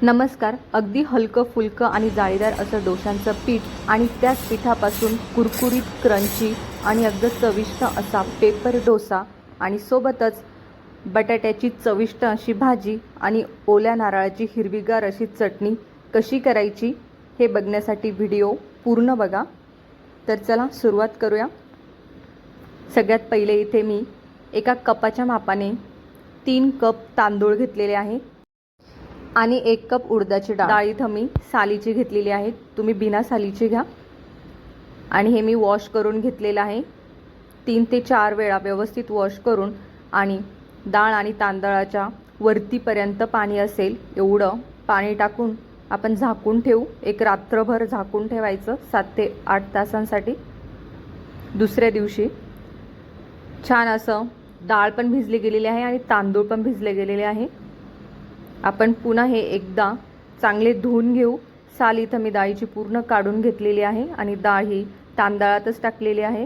नमस्कार. अगदी हलकं फुलकं आणि जाळीदार असं डोशांचं पीठ आणि त्याच पिठापासून कुरकुरीत क्रंची आणि अगदी चविष्ट असा पेपर डोसा आणि सोबतच बटाट्याची चविष्ट अशी भाजी आणि ओल्या नारळाची हिरवीगार अशी चटणी कशी करायची हे बघण्यासाठी व्हिडिओ पूर्ण बघा. तर चला सुरुवात करूया. सगळ्यात पहिले इथे मी एका कपाच्या मापाने 3 कप तांदूळ घेतलेले आहे आणि 1 कप उडदाची डाळ इथं मी सालीची घेतलेली आहे. तुम्ही बिना सालीची घ्या. आणि हे मी वॉश करून घेतलेलं आहे. 3 ते 4 वेळा व्यवस्थित वॉश करून आणि डाळ आणि तांदळाच्या वरतीपर्यंत पाणी असेल एवढं पाणी टाकून आपण झाकून ठेवू. एक रात्रभर झाकून ठेवायचं 7 ते 8 तासांसाठी. दुसऱ्या दिवशी छान असं डाळ पण भिजली गेलेली आहे आणि तांदूळ पण भिजले गेलेले आहे. आपण पुन्हा हे एकदा चांगले धुवून घेऊ. साल इथं मी डाळीची पूर्ण काढून घेतलेली आहे आणि डाळ ही तांदळातच टाकलेली आहे.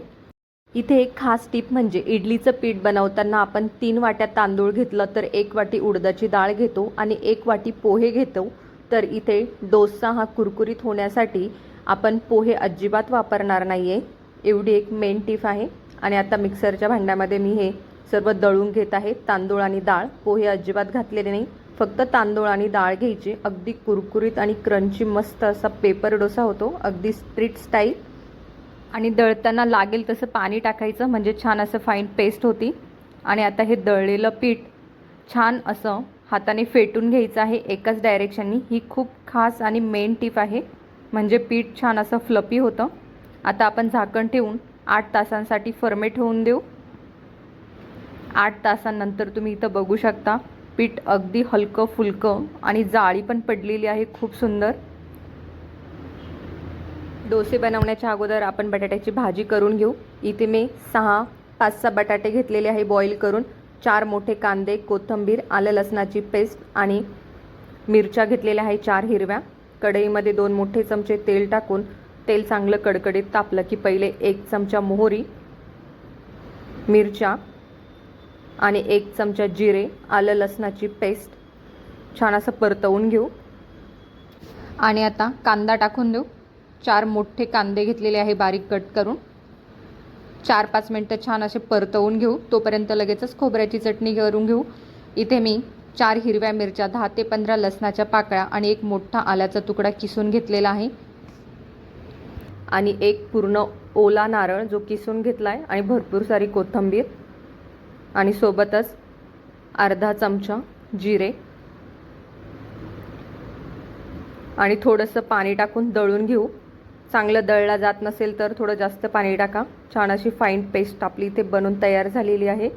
इथे एक खास टिप म्हणजे इडलीचं पीठ बनवताना आपण 3 वाट्या तांदूळ घेतलं तर 1 वाटी उडदाची डाळ घेतो आणि 1 वाटी पोहे घेतो. तर इथे डोसा हा कुरकुरीत होण्यासाठी आपण पोहे अजिबात वापरणार नाही आहे. एवढी एक मेन टिप आहे. आणि आता मिक्सरच्या भांड्यामध्ये मी हे सर्व दळून घेत आहे. तांदूळ आणि डाळ, पोहे अजिबात घातलेले नाही. फक्त तांदूळ आणि डाळ घ्यायची. अगदी कुरकुरीत आणि क्रंची मस्त असा पेपर डोसा होतो, अगदी स्ट्रीट स्टाईल. आणि दळताना लागेल तसं पाणी टाकायचं म्हणजे छान असं फाईन पेस्ट होती. आणि आता हे दळलेलं पीठ छान असं हाताने फेटून घ्यायचं आहे एकाच डायरेक्शननी. ही खूप खास आणि मेन टिप आहे, म्हणजे पीठ छान असं फ्लपी होतं. आता आपण झाकण ठेवून 8 तासांसाठी फर्मेट होऊन देऊ. 8 तासांनंतर तुम्ही इथं बघू शकता पीठ अगदी हलकं फुलकं आणि जाळी पण पडलेली आहे खूप सुंदर. डोसे बनवण्याच्या अगोदर आपण बटाट्याची भाजी करून घेऊ. इथे मी 5-6 बटाटे घेतलेले आहे बॉईल करून. 4 मोठे कांदे, कोथिंबीर, आलं लसणाची पेस्ट आणि मिरच्या घेतलेल्या आहे 4 हिरव्या. कढईमध्ये 2 मोठे चमचे तेल टाकून तेल चांगलं कडकडीत तापलं की पहिले 1 चमचा मोहरी, मिरच्या आणि 1 चमचा जिरे, आलं लसणाची पेस्ट छान असं परतवून घेऊ. आणि आता कांदा टाकून देऊ. 4 मोठे कांदे घेतलेले आहे बारीक कट करून. 4-5 मिनटं छान असे परतवून घेऊ. तोपर्यंत लगेचच खोबऱ्याची चटणी करून घेऊ. इथे मी 4 हिरव्या मिरच्या, 10 ते 15 लसणाच्या पाकळ्या आणि 1 मोठा आल्याचा तुकडा किसून घेतलेला आहे आणि 1 पूर्ण ओला नारळ जो किसून घेतला आहे आणि भरपूर सारी कोथिंबीर आणि सोबतच अर्धा चमचा जिरे आणि थोडंसं पाणी टाकून दळून घेऊ. चांगलं दळला जात नसेल तर थोडं जास्त पाणी टाका. छान अशी फाईन पेस्ट आपली इथे बनून तयार झालेली आहे.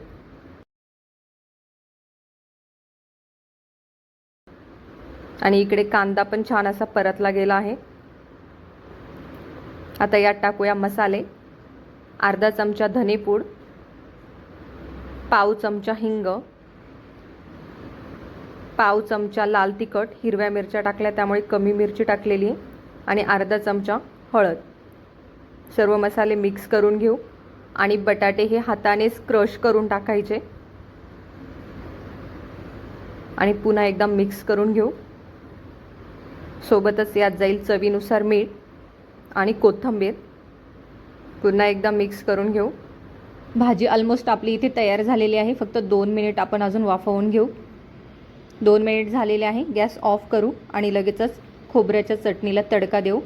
आणि इकडे कांदा पण छान असा परतला गेला आहे. आता यात टाकूया मसाले. अर्धा चमचा धनेपूड, पाव चमचा हिंग, पाव चमचा लाल तिखट, हिरव्या मिरच्या टाकल्या त्यामुळे कमी मिरची टाकलेली आहे, आणि अर्धा चमचा हळद. सर्व मसाले मिक्स करून घेऊ. आणि बटाटे हे हातानेच क्रश करून टाकायचे आणि पुन्हा एकदा मिक्स करून घेऊ. सोबतच यात जाईल चवीनुसार मीठ आणि कोथिंबीर. पुन्हा एकदा मिक्स करून घेऊ. भाजी ऑलमोस्ट आपली इथे तयार झालेली आहे. फक्त 2 मिनिट आपण अजून वाफवून घेऊ. 2 मिनिट झालेले आहे. गॅस ऑफ करू आणि लगेचच खोबऱ्याच्या चटणीला तडका देऊ.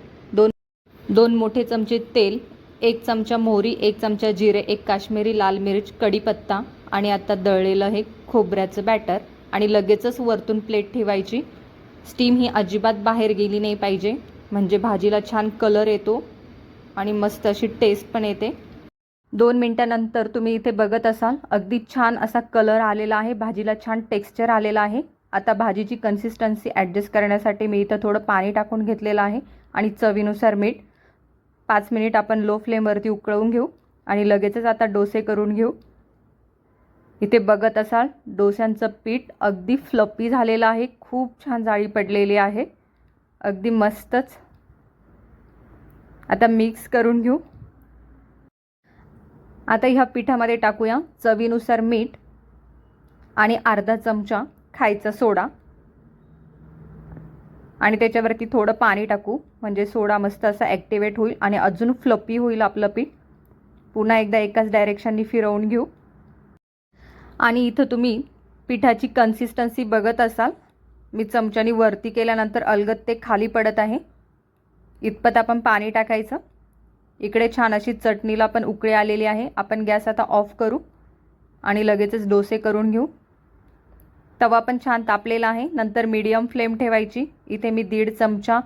2 मोठे चमचे तेल, 1 चमचा मोहरी, 1 चमचा जिरे, 1 काश्मीरी लाल मिर्च, कढीपत्ता आणि आता दळलेलं हे खोबऱ्याचं बॅटर आणि लगेचच वरतून प्लेट ठेवायची. स्टीम ही अजिबात बाहेर गेली नाही पाहिजे, म्हणजे भाजीला छान कलर येतो आणि मस्त अशी टेस्ट पण येते. 2 मिनिटांनंतर तुम्ही इथे बघत असाल अगदी छान असा कलर आलेला आहे. भाजीला छान टेक्स्चर आलेला आहे. आता भाजीची कन्सिस्टन्सी ॲडजस्ट करण्यासाठी मी इथं थोडं पाणी टाकून घेतलेलं आहे आणि चवीनुसार मीठ. 5 मिनिट आपण लो फ्लेमवरती उकळवून घेऊ आणि लगेचच आता डोसे करून घेऊ. इथे बघत असाल डोस्यांचं पीठ अगदी फ्लपी झालेलं आहे. खूप छान जाळी पडलेली आहे, अगदी मस्तच. आता मिक्स करून घेऊ. आता ह्या पिठामध्ये टाकूया चवीनुसार मीठ आणि अर्धा चमचा खायचा सोडा. आणि त्याच्यावरती थोडं पाणी टाकू, म्हणजे सोडा मस्त असा ॲक्टिवेट होईल आणि अजून फ्लपी होईल आपलं पीठ. पुन्हा एकदा एकाच डायरेक्शननी फिरवून घेऊ. आणि इथं तुम्ही पिठाची कन्सिस्टन्सी बघत असाल, मी चमच्यानी वरती केल्यानंतर अलगद ते खाली पडत आहे. इतपत आपण पाणी टाकायचं. इकडे छान अशी चटणीला पण उकळी आलेली आहे. आपण गॅस आता ऑफ करू आणि लगेचच डोसे करून घेऊ. तवा पण छान तापलेला आहे. नंतर मीडियम फ्लेम ठेवायची. इथे मी 1.5 चमचा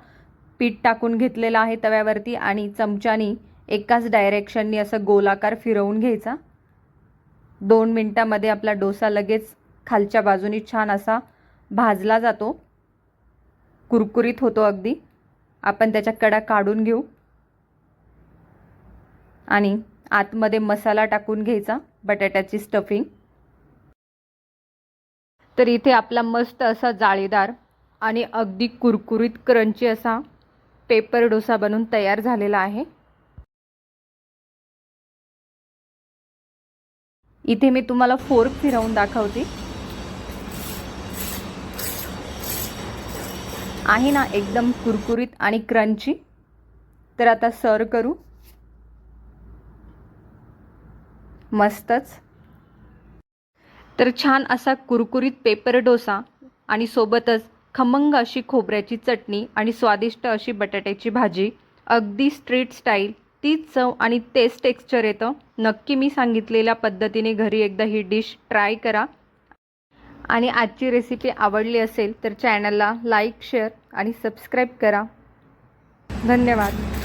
पीठ टाकून घेतलेला आहे तव्यावरती आणि चमच्यानी एकाच डायरेक्शननी असं गोलाकार फिरवून घ्यायचा. 2 मिनिटांमध्ये आपला डोसा लगेच खालच्या बाजूनी छान असा भाजला जातो, कुरकुरीत होतो अगदी. आपण त्याच्या कडा काढून घेऊ आणि आतमध्ये मसाला टाकून घ्यायचा, बटाट्याची स्टफिंग. तर इथे आपला मस्त असा जाळीदार आणि अगदी कुरकुरीत क्रंची असा पेपर डोसा बनून तयार झालेला आहे. इथे मी तुम्हाला फोर्क फिरवून दाखवते. आहे ना एकदम कुरकुरीत आणि क्रंची. तर आता सर्व करू. मस्तच. तर छान असा कुरकुरीत पेपर डोसा आणि सोबतच खमंग अशी खोबऱ्याची चटणी आणि स्वादिष्ट अशी बटाट्याची भाजी, अगदी स्ट्रीट स्टाईल. तीच चव आणि तेच टेक्स्चर येतं. नक्की मी सांगितलेल्या पद्धतीने घरी एकदा ही डिश ट्राय करा. आणि आजची रेसिपी आवडली असेल तर चॅनलला लाईक, शेअर आणि सबस्क्राईब करा. धन्यवाद.